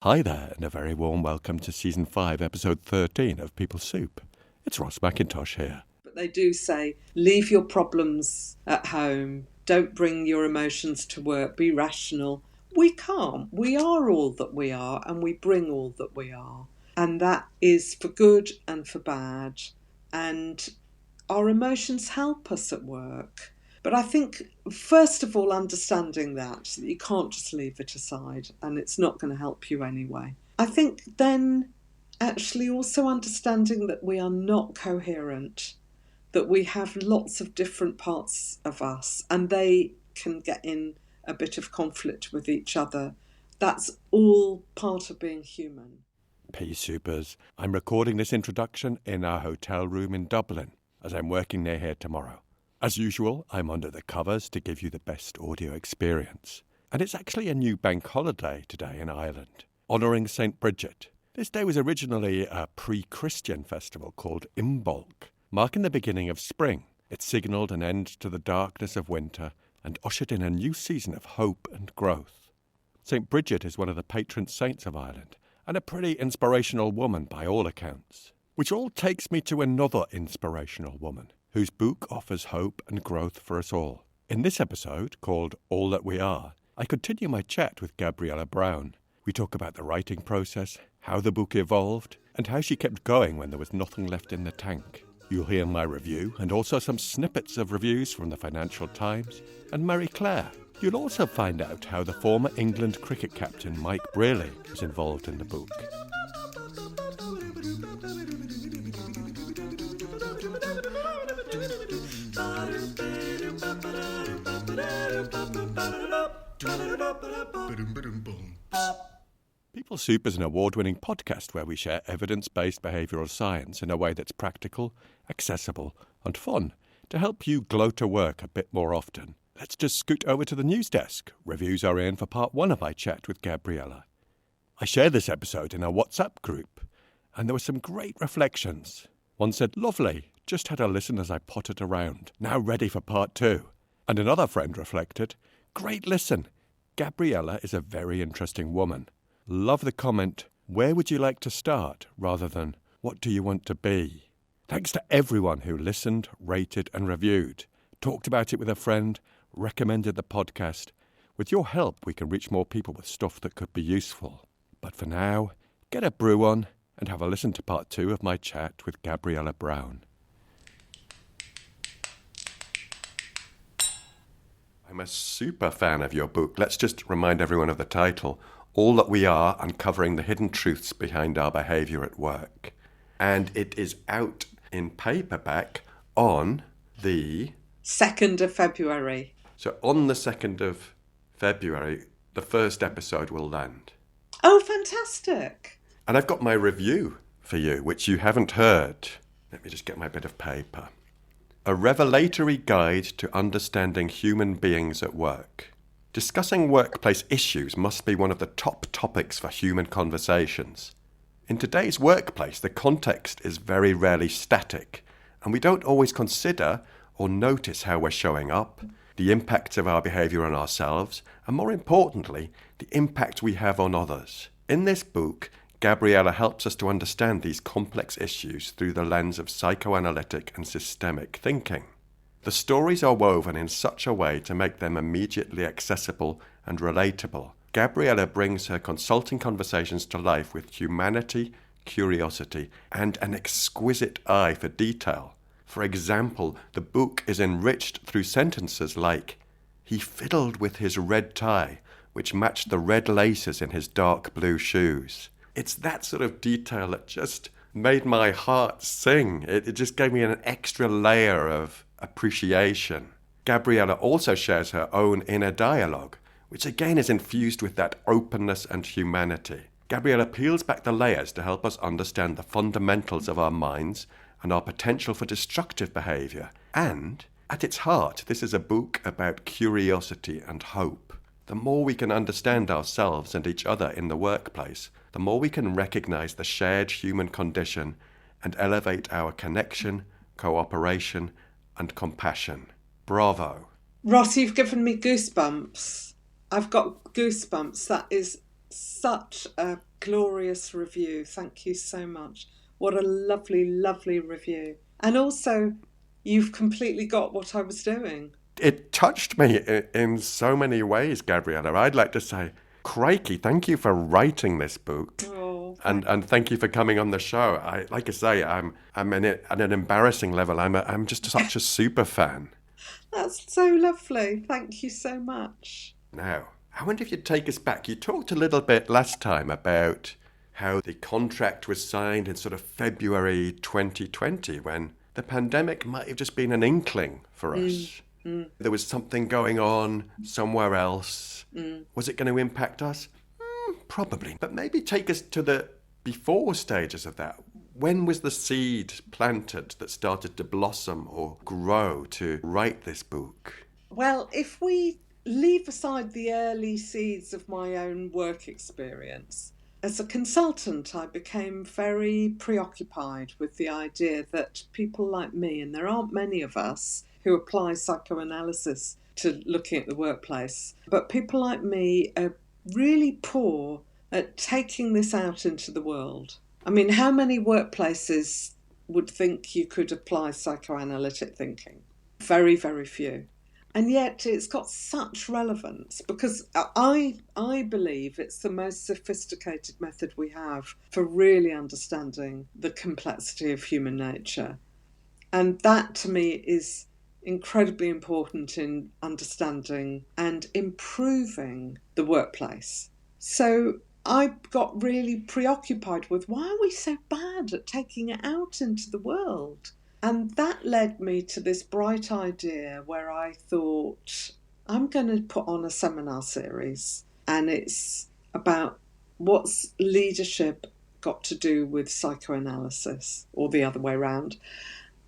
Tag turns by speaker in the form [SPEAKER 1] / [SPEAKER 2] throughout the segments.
[SPEAKER 1] Hi there, and a very warm welcome to Season 5, Episode 13 of People Soup. It's Ross McIntosh here.
[SPEAKER 2] But they do say, leave your problems at home. Don't bring your emotions to work. Be rational. We can't. We are all that we are, and we bring all that we are. And that is for good and for bad. And our emotions help us at work. But I think, first of all, understanding that you can't just leave it aside and it's not going to help you anyway. I think then actually also understanding that we are not coherent, that we have lots of different parts of us and they can get in a bit of conflict with each other. That's all part of being human.
[SPEAKER 1] Pea Soupers, I'm recording this introduction in our hotel room in Dublin, as I'm working near here tomorrow. As usual, I'm under the covers to give you the best audio experience. And it's actually a new bank holiday today in Ireland, honouring St Brigid. This day was originally a pre-Christian festival called Imbolc, marking the beginning of spring. It signalled an end to the darkness of winter and ushered in a new season of hope and growth. St Brigid is one of the patron saints of Ireland, and a pretty inspirational woman by all accounts. Which all takes me to another inspirational woman, whose book offers hope and growth for us all. In this episode, called All That We Are, I continue my chat with Gabriella Braun. We talk about the writing process, how the book evolved, and how she kept going when there was nothing left in the tank. You'll hear my review, and also some snippets of reviews from the Financial Times and Marie Claire. You'll also find out how the former England cricket captain Mike Brearley was involved in the book. People Soup is an award-winning podcast where we share evidence-based behavioural science in a way that's practical, accessible and fun to help you glow to work a bit more often. Let's just scoot over to the news desk. Reviews are in for part 1 of my chat with Gabriella. I shared this episode in a WhatsApp group, and there were some great reflections. One said, "Lovely, just had a listen as I pottered around. Now ready for part 2. And another friend reflected, "Great listen. Gabriella is a very interesting woman. Love the comment, 'Where would you like to start?' rather than, 'What do you want to be?' Thanks to everyone who listened, rated and reviewed, talked about it with a friend, recommended the podcast. With your help, we can reach more people with stuff that could be useful. But for now, get a brew on and have a listen to part 2 of my chat with Gabriella Braun." I'm a super fan of your book. Let's just remind everyone of the title, All That We Are, Uncovering the Hidden Truths Behind Our Behaviour at Work. And it is out in paperback on the
[SPEAKER 2] 2nd of February.
[SPEAKER 1] So on the 2nd of February, the first episode will land.
[SPEAKER 2] Oh, fantastic.
[SPEAKER 1] And I've got my review for you, which you haven't heard. Let me just get my bit of paper. A revelatory guide to understanding human beings at work. Discussing workplace issues must be one of the top topics for human conversations. In today's workplace, the context is very rarely static, and we don't always consider or notice how we're showing up, the impacts of our behaviour on ourselves, and more importantly, the impact we have on others. In this book, Gabriella helps us to understand these complex issues through the lens of psychoanalytic and systemic thinking. The stories are woven in such a way to make them immediately accessible and relatable. Gabriella brings her consulting conversations to life with humanity, curiosity, and an exquisite eye for detail. For example, the book is enriched through sentences like, "He fiddled with his red tie, which matched the red laces in his dark blue shoes." It's that sort of detail that just made my heart sing. It just gave me an extra layer of appreciation. Gabriella also shares her own inner dialogue, which again is infused with that openness and humanity. Gabriella peels back the layers to help us understand the fundamentals of our minds and our potential for destructive behaviour. And, at its heart, this is a book about curiosity and hope. The more we can understand ourselves and each other in the workplace, the more we can recognise the shared human condition and elevate our connection, cooperation and compassion. Bravo.
[SPEAKER 2] Ross, you've given me goosebumps. I've got goosebumps. That is such a glorious review. Thank you so much. What a lovely, lovely review. And also, you've completely got what I was doing.
[SPEAKER 1] It touched me in so many ways, Gabriella. I'd like to say, crikey, thank you for writing this book.
[SPEAKER 2] Oh,
[SPEAKER 1] And thank you for coming on the show. Like I say, I'm in it at an embarrassing level. I'm just such a super fan.
[SPEAKER 2] that's so lovely. Thank you so much.
[SPEAKER 1] Now, I wonder if you'd take us back. You talked a little bit last time about how the contract was signed in sort of February 2020, when the pandemic might have just been an inkling for us. There was something going on somewhere else. Was it going to impact us? Probably. But maybe take us to the before stages of that. When was the seed planted that started to blossom or grow to write this book?
[SPEAKER 2] Well, if we leave aside the early seeds of my own work experience, as a consultant, I became very preoccupied with the idea that people like me, and there aren't many of us who apply psychoanalysis to looking at the workplace, but people like me are really poor at taking this out into the world. I mean, how many workplaces would think you could apply psychoanalytic thinking? Very, very few. And yet it's got such relevance because I believe it's the most sophisticated method we have for really understanding the complexity of human nature. And that to me is incredibly important in understanding and improving the workplace. So I got really preoccupied with why are we so bad at taking it out into the world? And that led me to this bright idea where I thought, I'm going to put on a seminar series, and it's about what's leadership got to do with psychoanalysis, or the other way around.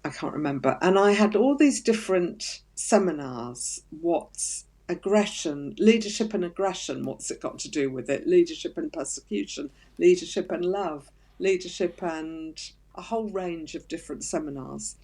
[SPEAKER 2] I can't remember. And I had all these different seminars. What's aggression, leadership and aggression, what's it got to do with it? Leadership and persecution, leadership and love, leadership and a whole range of different seminars.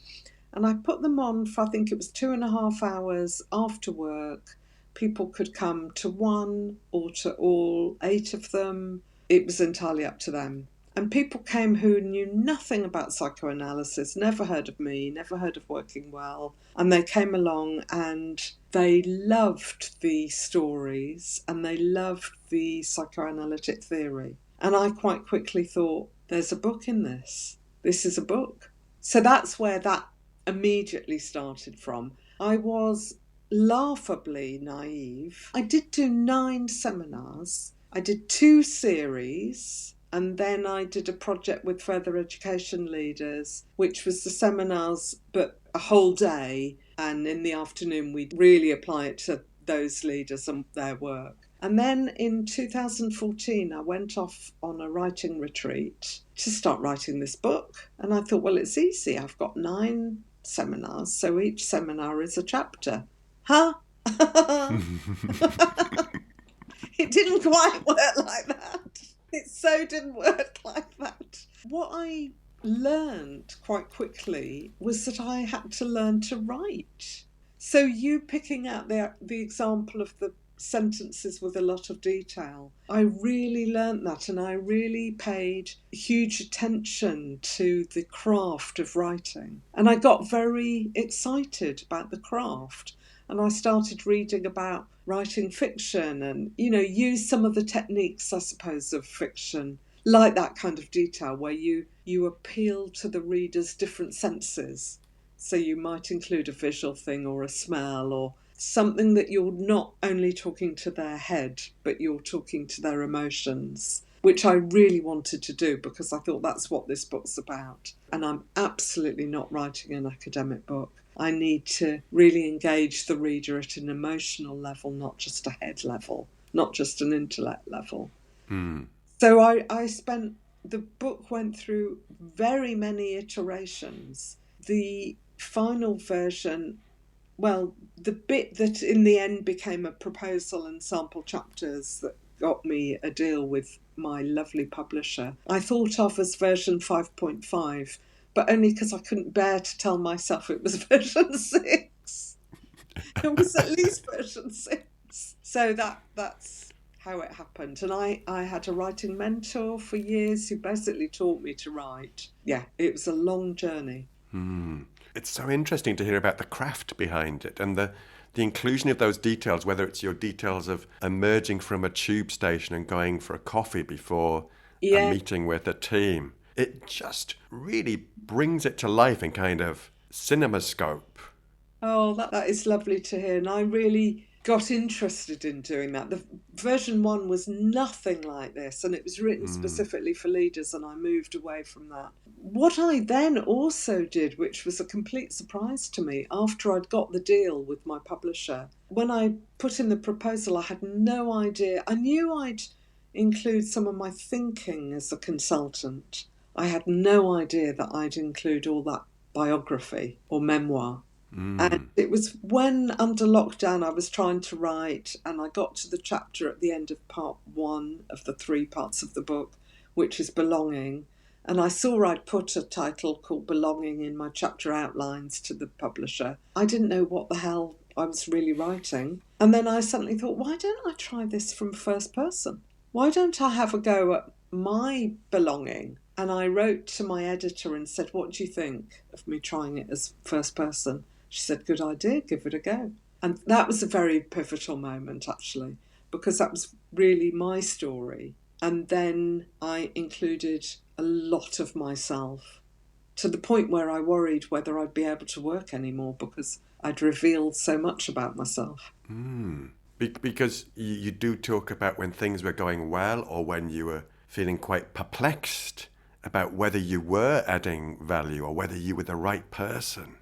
[SPEAKER 2] And I put them on for, I think it was 2.5 hours after work. People could come to one or to all 8 of them. It was entirely up to them. And people came who knew nothing about psychoanalysis, never heard of me, never heard of Working Well. And they came along and they loved the stories and they loved the psychoanalytic theory. And I quite quickly thought, there's a book in this. This is a book. So that's where that immediately started from. I was laughably naive. I did do 9 seminars. I did 2 series. And then I did a project with further education leaders, which was the seminars, but a whole day. And in the afternoon, we'd really apply it to those leaders and their work. And then in 2014, I went off on a writing retreat to start writing this book. And I thought, well, it's easy. I've got 9 seminars, so each seminar is a chapter. Huh? It didn't quite work like that. It so didn't work like that. What I learned quite quickly was that I had to learn to write. So you picking out the example of the sentences with a lot of detail, I really learnt that, and I really paid huge attention to the craft of writing. And I got very excited about the craft. And I started reading about writing fiction and, use some of the techniques, I suppose, of fiction, like that kind of detail where you appeal to the reader's different senses. So you might include a visual thing or a smell or something that you're not only talking to their head, but you're talking to their emotions, which I really wanted to do because I thought that's what this book's about. And I'm absolutely not writing an academic book. I need to really engage the reader at an emotional level, not just a head level, not just an intellect level. So the book went through very many iterations. The final version, well, the bit that in the end became a proposal and sample chapters that got me a deal with my lovely publisher, I thought of as version 5.5. But only because I couldn't bear to tell myself it was version 6. It was at least version 6. So that's how it happened. And I had a writing mentor for years who basically taught me to write. Yeah, it was a long journey.
[SPEAKER 1] It's so interesting to hear about the craft behind it and the inclusion of those details, whether it's your details of emerging from a tube station and going for a coffee before a
[SPEAKER 2] Yeah.
[SPEAKER 1] meeting with a team. It just really brings it to life in kind of cinemascope.
[SPEAKER 2] Oh, that is lovely to hear. And I really got interested in doing that. The version 1 was nothing like this, and it was written specifically for leaders, and I moved away from that. What I then also did, which was a complete surprise to me, after I'd got the deal with my publisher, when I put in the proposal, I had no idea. I knew I'd include some of my thinking as a consultant. I had no idea that I'd include all that biography or memoir. And it was when, under lockdown, I was trying to write, and I got to the chapter at the end of part 1 of the 3 parts of the book, which is belonging. And I saw I'd put a title called Belonging in my chapter outlines to the publisher. I didn't know what the hell I was really writing. And then I suddenly thought, why don't I try this from first person? Why don't I have a go at my belonging? And I wrote to my editor and said, what do you think of me trying it as first person? She said, good idea, give it a go. And that was a very pivotal moment, actually, because that was really my story. And then I included a lot of myself, to the point where I worried whether I'd be able to work anymore because I'd revealed so much about myself.
[SPEAKER 1] Because you do talk about when things were going well or when you were feeling quite perplexed about whether you were adding value or whether you were the right person.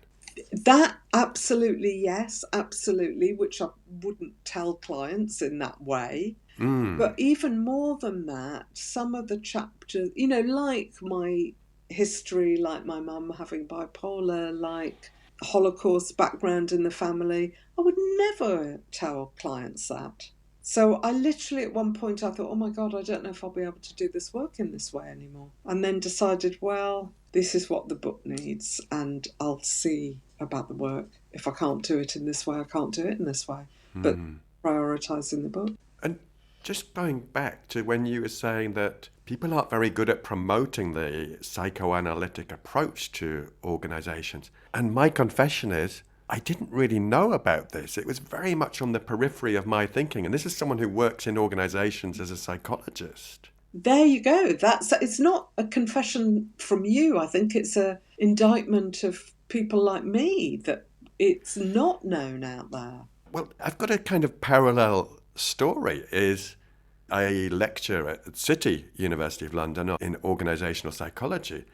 [SPEAKER 2] That absolutely, yes, absolutely, which I wouldn't tell clients in that way. But even more than that, some of the chapters, like my history, like my mum having bipolar, like Holocaust background in the family, I would never tell clients that. So I literally, at one point, I thought, oh my God, I don't know if I'll be able to do this work in this way anymore. And then decided, well, this is what the book needs, and I'll see about the work. If I can't do it in this way, I can't do it in this way. But prioritising the book.
[SPEAKER 1] And just going back to when you were saying that people aren't very good at promoting the psychoanalytic approach to organisations. And my confession is, I didn't really know about this. It was very much on the periphery of my thinking. And this is someone who works in organisations as a psychologist.
[SPEAKER 2] There you go. It's not a confession from you. I think it's an indictment of people like me that it's not known out there.
[SPEAKER 1] Well, I've got a kind of parallel story. I lecture at City University of London in organisational psychology.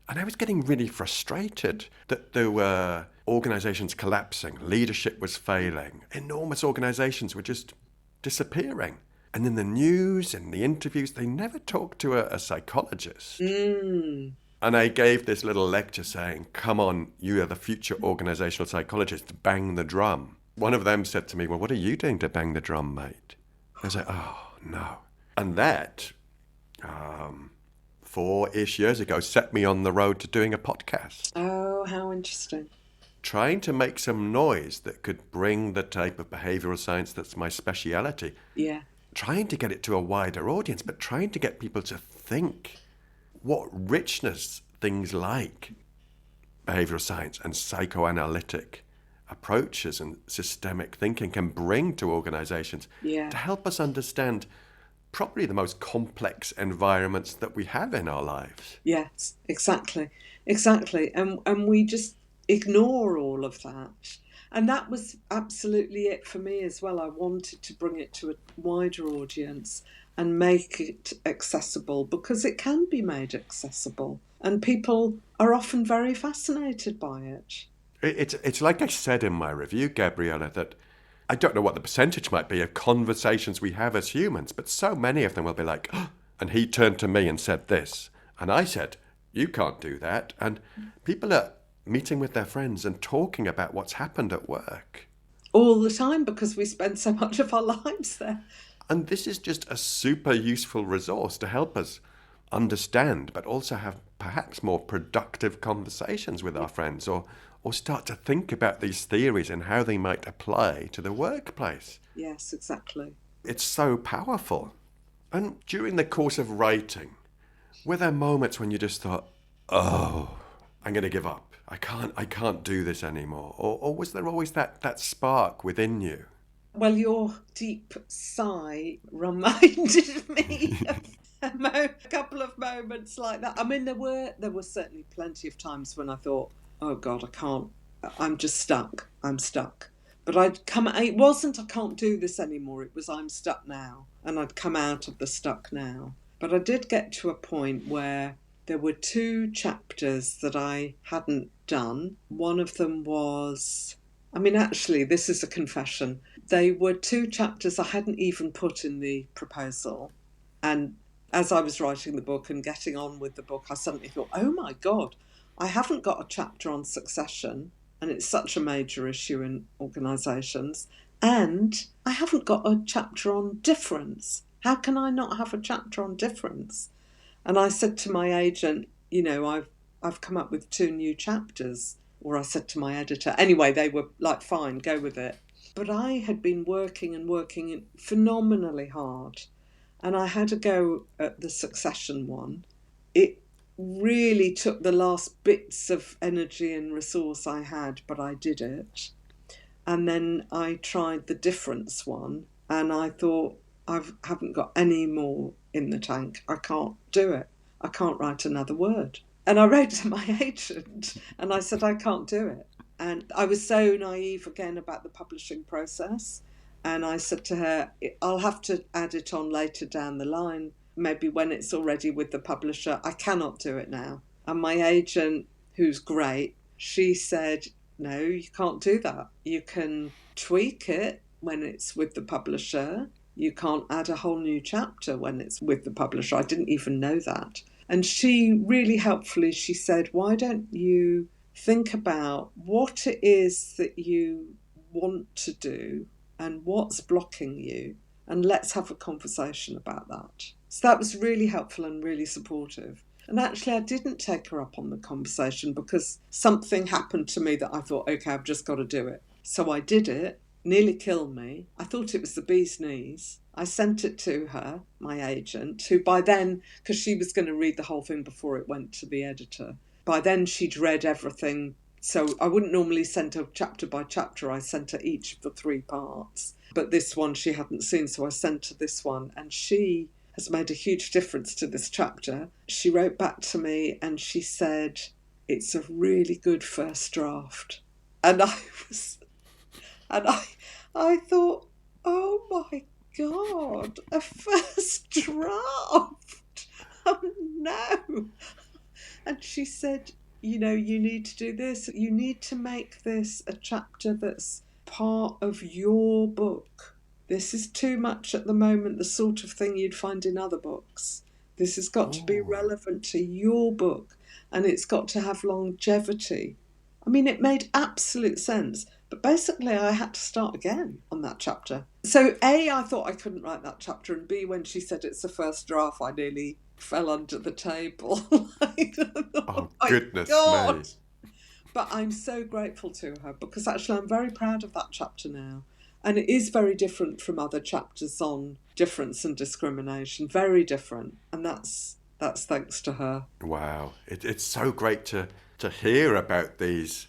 [SPEAKER 1] And I was getting really frustrated that there were organisations collapsing, leadership was failing, enormous organisations were just disappearing. And in the news and the interviews, they never talked to a psychologist. And I gave this little lecture saying, come on, you are the future organisational psychologist, bang the drum. One of them said to me, well, what are you doing to bang the drum, mate? I was like, oh, no. And that, 4-ish years ago, set me on the road to doing a podcast.
[SPEAKER 2] Oh, how interesting.
[SPEAKER 1] Trying to make some noise that could bring the type of behavioural science that's my speciality.
[SPEAKER 2] Yeah.
[SPEAKER 1] Trying to get it to a wider audience, but trying to get people to think what richness things like behavioural science and psychoanalytic approaches and systemic thinking can bring to organisations to help us understand probably the most complex environments that we have in our lives.
[SPEAKER 2] Yes, exactly. And we just ignore all of that. And that was absolutely it for me as well. I wanted to bring it to a wider audience and make it accessible, because it can be made accessible. And people are often very fascinated by it.
[SPEAKER 1] It's like I said in my review, Gabriella, that I don't know what the percentage might be of conversations we have as humans, but so many of them will be like, oh, and he turned to me and said this. And I said, you can't do that. And people are meeting with their friends and talking about what's happened at work.
[SPEAKER 2] All the time, because we spend so much of our lives there.
[SPEAKER 1] And this is just a super useful resource to help us understand, but also have perhaps more productive conversations with our friends, or start to think about these theories and how they might apply to the workplace.
[SPEAKER 2] Yes, exactly.
[SPEAKER 1] It's so powerful. And during the course of writing, were there moments when you just thought, oh, I'm going to give up. I can't do this anymore. Or was there always that spark within you?
[SPEAKER 2] Well, your deep sigh reminded me of a couple of moments like that. I mean, there were certainly plenty of times when I thought, oh God, I can't, I'm just stuck. I'm stuck. But it wasn't I can't do this anymore. It was I'm stuck now. And I'd come out of the stuck now. But I did get to a point where there were 2 chapters that I hadn't done. One of them was, I mean, actually, this is a confession. They were 2 chapters I hadn't even put in the proposal. And as I was writing the book and getting on with the book, I suddenly thought, oh my God, I haven't got a chapter on succession. And it's such a major issue in organisations. And I haven't got a chapter on difference. How can I not have a chapter on difference? And I said to my agent, I've come up with 2 new chapters. Or I said to my editor, anyway, they were like, fine, go with it. But I had been working phenomenally hard. And I had to go at the succession one. It really took the last bits of energy and resource I had, but I did it. And then I tried the difference one, and I thought, I haven't got any more in the tank. I can't do it. I can't write another word. And I wrote to my agent and I said, I can't do it. And I was so naive again about the publishing process. And I said to her, I'll have to add it on later down the line, maybe when it's already with the publisher. I cannot do it now. And my agent, who's great, she said, no, you can't do that. You can tweak it when it's with the publisher. You can't add a whole new chapter when it's with the publisher. I didn't even know that. And she really helpfully, she said, why don't you think about what it is that you want to do and what's blocking you, and let's have a conversation about that. So that was really helpful and really supportive. And actually, I didn't take her up on the conversation because something happened to me that I thought, okay, I've just got to do it. So I did it, nearly killed me. I thought it was the bee's knees. I sent it to her, my agent, who by then, because she was going to read the whole thing before it went to the editor, by then she'd read everything. So I wouldn't normally send her chapter by chapter. I sent her each of the 3 parts. But this one she hadn't seen, so I sent her this one. And she has made a huge difference to this chapter. She wrote back to me and she said, it's a really good first draft. And I thought, oh my God, a first draft. Oh no. And she said, you need to do this. You need to make this a chapter that's part of your book. This is too much at the moment, the sort of thing you'd find in other books. This has got to be relevant to your book, and it's got to have longevity. I mean, it made absolute sense. But basically, I had to start again on that chapter. So A, I thought I couldn't write that chapter, and B, when she said it's the first draft, I nearly fell under the table.
[SPEAKER 1] Oh, goodness
[SPEAKER 2] God.
[SPEAKER 1] me.
[SPEAKER 2] But I'm so grateful to her because actually I'm very proud of that chapter now. And it is very different from other chapters on difference and discrimination. Very different. And that's thanks to her.
[SPEAKER 1] Wow. It's so great to hear about these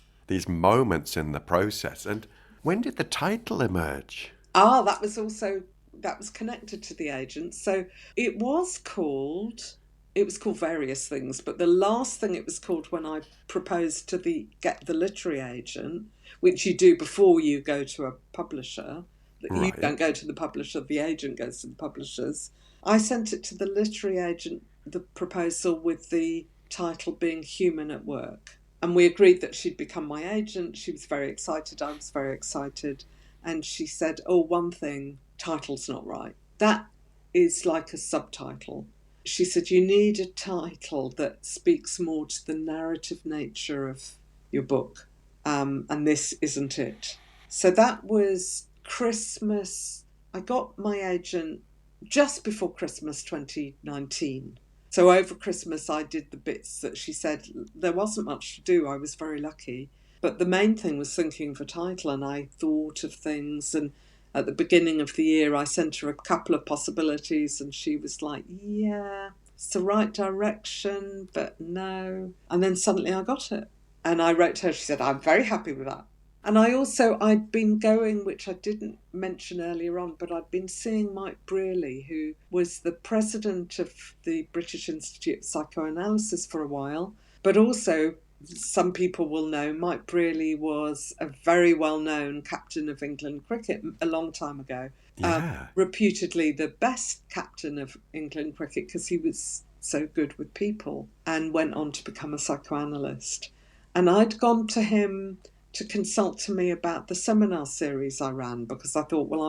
[SPEAKER 1] moments in the process. And when did the title emerge?
[SPEAKER 2] That was connected to the agent. So it was called various things, but the last thing it was called when I proposed to get the literary agent, which you do before you go to a publisher. Right. You don't go to the publisher, the agent goes to the publishers. I sent it to the literary agent, the proposal with the title being Human at Work. And we agreed that she'd become my agent. She was very excited. I was very excited. And she said, one thing, title's not right. That is like a subtitle. She said, you need a title that speaks more to the narrative nature of your book. And this isn't it. So that was Christmas. I got my agent just before Christmas 2019. So over Christmas, I did the bits that she said. There wasn't much to do. I was very lucky. But the main thing was thinking of a title, and I thought of things. And at the beginning of the year, I sent her a couple of possibilities and she was like, yeah, it's the right direction, but no. And then suddenly I got it. And I wrote to her, she said, I'm very happy with that. And I'd been going, which I didn't mention earlier on, but I'd been seeing Mike Brearley, who was the president of the British Institute of Psychoanalysis for a while, but also, some people will know, Mike Brearley was a very well-known captain of England cricket a long time ago.
[SPEAKER 1] Yeah.
[SPEAKER 2] Reputedly the best captain of England cricket because he was so good with people, and went on to become a psychoanalyst. And I'd gone to him to consult to me about the seminar series I ran, because I thought, well,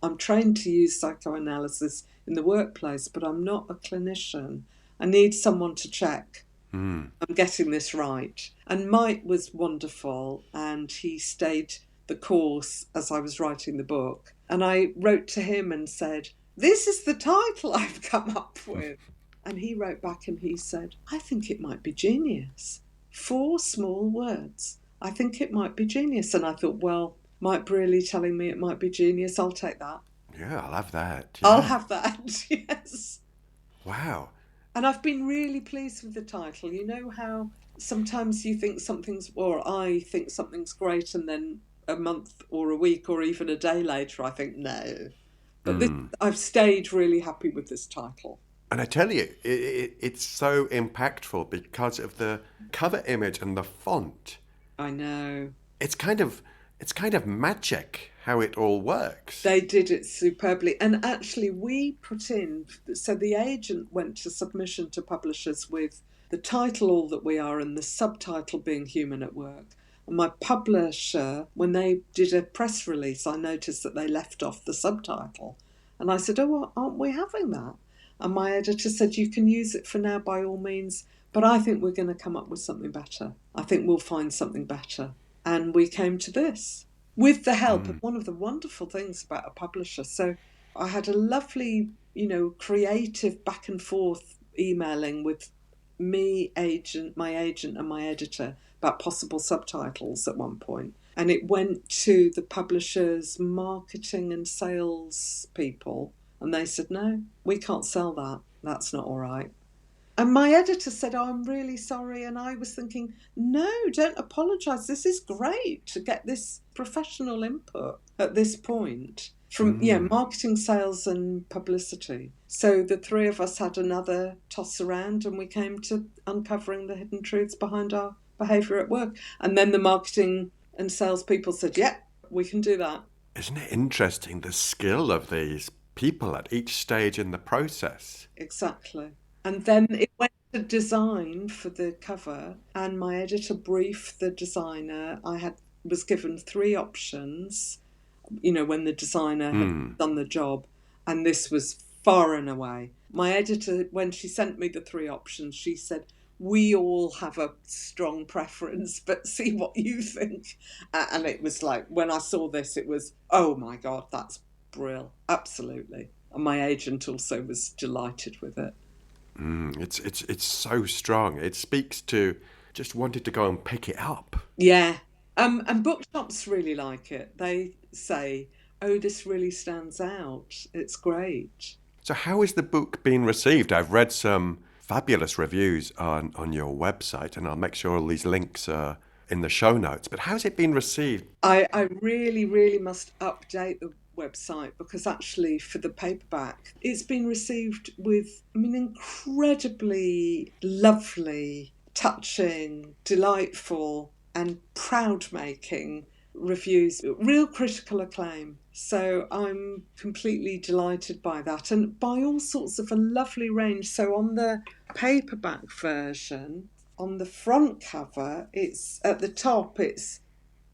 [SPEAKER 2] I'm trained to use psychoanalysis in the workplace, but I'm not a clinician. I need someone to check I'm getting this right. And Mike was wonderful, and he stayed the course as I was writing the book. And I wrote to him and said, this is the title I've come up with. And he wrote back and he said, I think it might be genius. 4 small words. I think it might be genius. And I thought, well, Mike Brearley telling me it might be genius, I'll take that.
[SPEAKER 1] Yeah, I'll have that. Yeah.
[SPEAKER 2] I'll have that, yes.
[SPEAKER 1] Wow.
[SPEAKER 2] And I've been really pleased with the title. You know how sometimes you think I think something's great, and then a month or a week or even a day later I think, no. But I've stayed really happy with this title.
[SPEAKER 1] And I tell you, it's so impactful because of the cover image and the font.
[SPEAKER 2] I know.
[SPEAKER 1] It's kind of magic how it all works.
[SPEAKER 2] They did it superbly. And actually we put in, so the agent went to submission to publishers with the title All That We Are and the subtitle being Human at Work. And my publisher, when they did a press release, I noticed that they left off the subtitle. And I said, oh, well, aren't we having that? And my editor said, you can use it for now by all means, but I think we're going to come up with something better. I think we'll find something better. And we came to this with the help of one of the wonderful things about a publisher. So I had a lovely, creative back and forth emailing with my agent and my editor about possible subtitles at one point. And it went to the publisher's marketing and sales people. And they said, no, we can't sell that. That's not all right. And my editor said, oh, I'm really sorry. And I was thinking, no, don't apologise. This is great to get this professional input at this point from marketing, sales and publicity. So the 3 of us had another toss around and we came to uncovering the hidden truths behind our behaviour at work. And then the marketing and sales people said, yeah, we can do that.
[SPEAKER 1] Isn't it interesting, the skill of these people at each stage in the process?
[SPEAKER 2] Exactly. And then it went to design for the cover, and my editor briefed the designer. I was given 3 options, when the designer had done the job, and this was far and away. My editor, when she sent me the 3 options, she said, we all have a strong preference, but see what you think. And it was like, when I saw this, it was, oh my God, that's brilliant. Absolutely. And my agent also was delighted with it.
[SPEAKER 1] It's so strong. It speaks to just wanting to go and pick it up.
[SPEAKER 2] Yeah. And bookshops really like it. They say, oh, this really stands out. It's great.
[SPEAKER 1] So how is the book being received? I've read some fabulous reviews on your website, and I'll make sure all these links are in the show notes. But how's it been received?
[SPEAKER 2] I really, really must update the website, because actually for the paperback it's been received with incredibly lovely, touching, delightful and proud-making reviews, real critical acclaim. So I'm completely delighted by that, and by all sorts of a lovely range. So on the paperback version, on the front cover, it's at the top, it's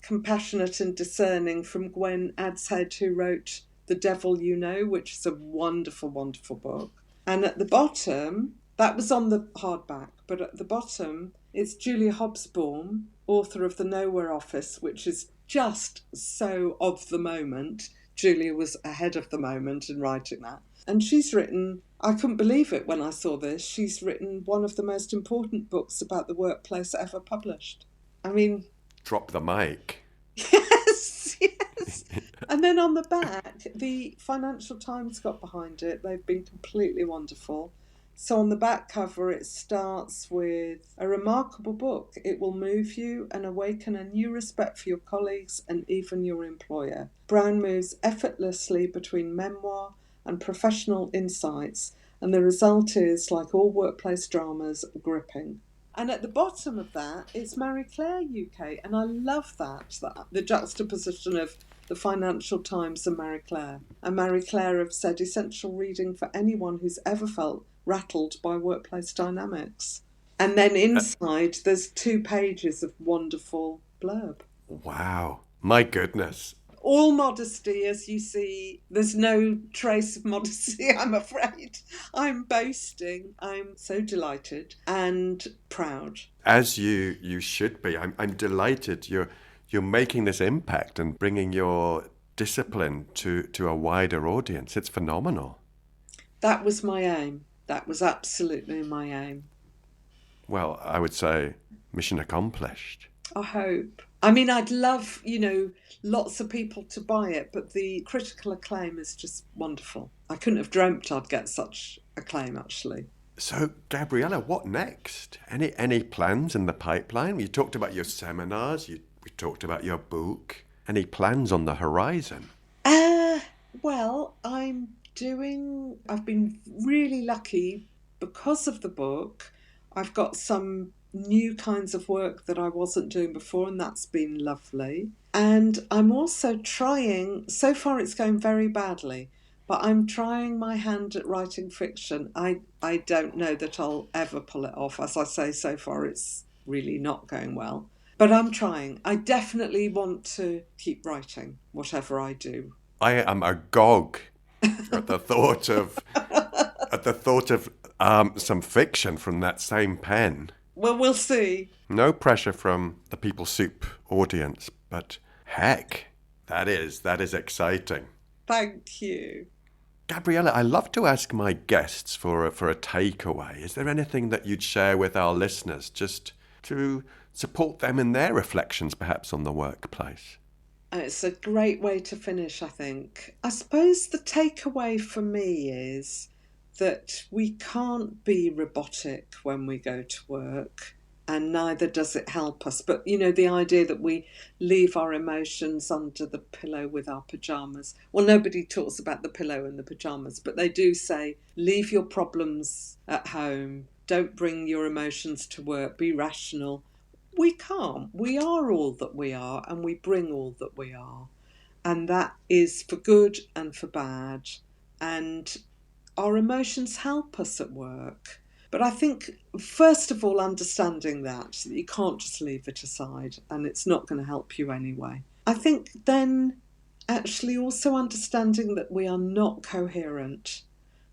[SPEAKER 2] Compassionate and Discerning from Gwen Adshead, who wrote The Devil You Know, which is a wonderful, wonderful book. And at the bottom, that was on the hardback, but at the bottom, it's Julia Hobsbawm, author of The Nowhere Office, which is just so of the moment. Julia was ahead of the moment in writing that. And she's written, I couldn't believe it when I saw this, she's written one of the most important books about the workplace ever published. I mean...
[SPEAKER 1] Drop the mic.
[SPEAKER 2] Yes, Yes. And then on the back, the Financial Times got behind it. They've been completely wonderful. So on the back cover, it starts with a remarkable book. It will move you and awaken a new respect for your colleagues and even your employer. Braun moves effortlessly between memoir and professional insights, and the result is, like all workplace dramas, gripping. And at the bottom of that is Marie Claire UK, and I love that the juxtaposition of the Financial Times and Marie Claire. And Marie Claire have said essential reading for anyone who's ever felt rattled by workplace dynamics. And then inside, there's 2 pages of wonderful blurb.
[SPEAKER 1] Wow. My goodness.
[SPEAKER 2] All modesty, as you see. There's no trace of modesty, I'm afraid. I'm boasting. I'm so delighted and proud.
[SPEAKER 1] As you should be. I'm delighted you're making this impact and bringing your discipline to a wider audience. It's phenomenal.
[SPEAKER 2] That was my aim. That was absolutely my aim.
[SPEAKER 1] Well, I would say mission accomplished.
[SPEAKER 2] I hope. I mean, I'd love, lots of people to buy it, but the critical acclaim is just wonderful. I couldn't have dreamt I'd get such acclaim, actually.
[SPEAKER 1] So, Gabriella, what next? Any plans in the pipeline? You talked about your seminars. We talked about your book. Any plans on the horizon?
[SPEAKER 2] Well, I've been really lucky because of the book. I've got some new kinds of work that I wasn't doing before, and that's been lovely. And I'm also trying, so far it's going very badly, but I'm trying my hand at writing fiction. I don't know that I'll ever pull it off. As I say, so far it's really not going well. But I'm trying. I definitely want to keep writing, whatever I do.
[SPEAKER 1] I am agog at the thought of some fiction from that same pen.
[SPEAKER 2] Well, we'll see.
[SPEAKER 1] No pressure from the People Soup audience, but heck, that is exciting.
[SPEAKER 2] Thank you.
[SPEAKER 1] Gabriella, I love to ask my guests for a takeaway. Is there anything that you'd share with our listeners just to support them in their reflections, perhaps, on the workplace?
[SPEAKER 2] It's a great way to finish, I think. I suppose the takeaway for me is that we can't be robotic when we go to work, and neither does it help us. But, the idea that we leave our emotions under the pillow with our pyjamas. Well, nobody talks about the pillow and the pyjamas, but they do say, leave your problems at home. Don't bring your emotions to work. Be rational. We can't. We are all that we are, and we bring all that we are. And that is for good and for bad. And our emotions help us at work. But I think, first of all, understanding that you can't just leave it aside, and it's not going to help you anyway. I think then actually also understanding that we are not coherent,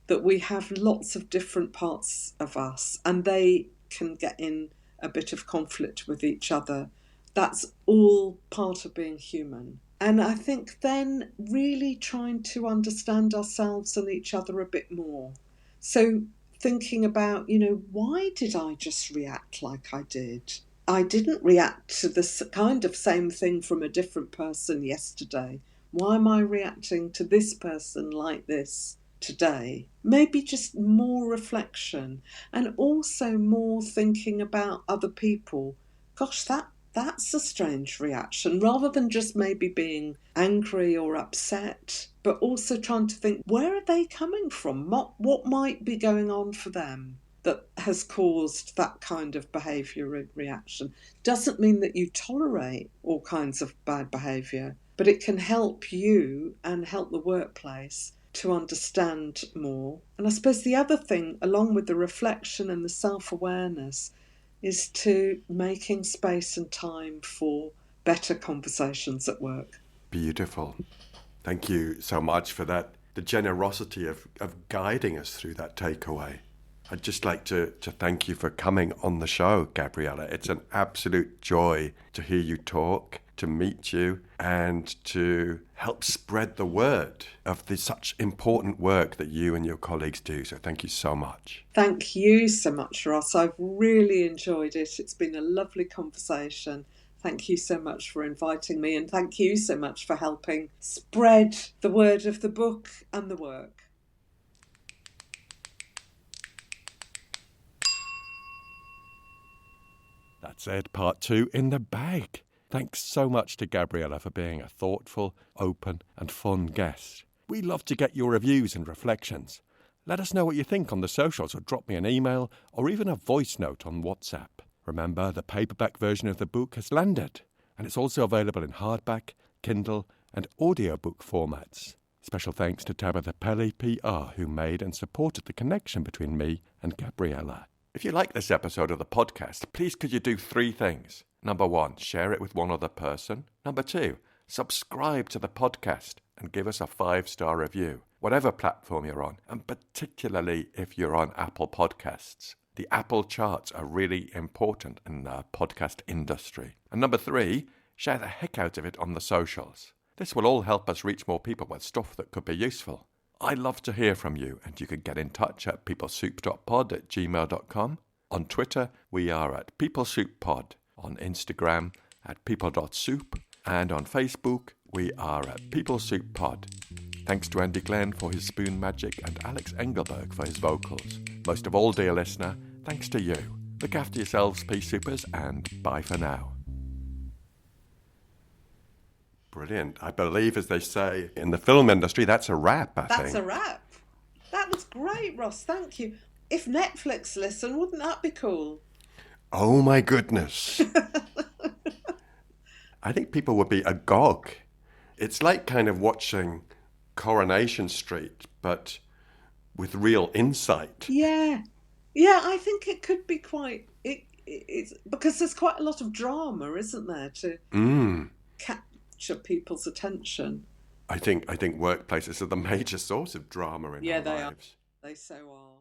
[SPEAKER 2] that we have lots of different parts of us, and they can get in a bit of conflict with each other. That's all part of being human. And I think then really trying to understand ourselves and each other a bit more. So thinking about, why did I just react like I did? I didn't react to this kind of same thing from a different person yesterday. Why am I reacting to this person like this today? Maybe just more reflection, and also more thinking about other people. Gosh, that's a strange reaction, rather than just maybe being angry or upset, but also trying to think, where are they coming from? What might be going on for them that has caused that kind of behaviour and reaction? Doesn't mean that you tolerate all kinds of bad behaviour, but it can help you and help the workplace to understand more. And I suppose the other thing, along with the reflection and the self-awareness, is to making space and time for better conversations at work.
[SPEAKER 1] Beautiful. Thank you so much for that, the generosity of guiding us through that takeaway. I'd just like to thank you for coming on the show, Gabriella. It's an absolute joy to hear you talk, to meet you, and to help spread the word of such important work that you and your colleagues do. So thank you so much.
[SPEAKER 2] Thank you so much, Ross. I've really enjoyed it. It's been a lovely conversation. Thank you so much for inviting me, and thank you so much for helping spread the word of the book and the work.
[SPEAKER 1] That's it, part 2 in the bag. Thanks so much to Gabriella for being a thoughtful, open and fun guest. We love to get your reviews and reflections. Let us know what you think on the socials, or drop me an email or even a voice note on WhatsApp. Remember, the paperback version of the book has landed, and it's also available in hardback, Kindle and audiobook formats. Special thanks to Tabitha Pelly, PR, who made and supported the connection between me and Gabriella. If you like this episode of the podcast, please could you do 3 things? Number 1, share it with one other person. Number 2, subscribe to the podcast and give us a 5-star review, whatever platform you're on, and particularly if you're on Apple Podcasts. The Apple charts are really important in the podcast industry. And number 3, share the heck out of it on the socials. This will all help us reach more people with stuff that could be useful. I love to hear from you, and you can get in touch at peoplesoup.pod@gmail.com. On Twitter, we are at peoplesouppod. On Instagram, at people.soup. And on Facebook, we are at peoplesouppod. Thanks to Andy Glenn for his spoon magic and Alex Engelberg for his vocals. Most of all, dear listener, thanks to you. Look after yourselves, Pea Soupers, and bye for now. Brilliant. I believe, as they say in the film industry, that's a wrap, I think.
[SPEAKER 2] That's a wrap. That was great, Ross. Thank you. If Netflix listen, wouldn't that be cool?
[SPEAKER 1] Oh, my goodness. I think people would be agog. It's like kind of watching Coronation Street, but with real insight.
[SPEAKER 2] Yeah. Yeah, I think it could be quite... It's because there's quite a lot of drama, isn't there, to capture people's attention.
[SPEAKER 1] I think workplaces are the major source of drama in our lives.
[SPEAKER 2] They so are.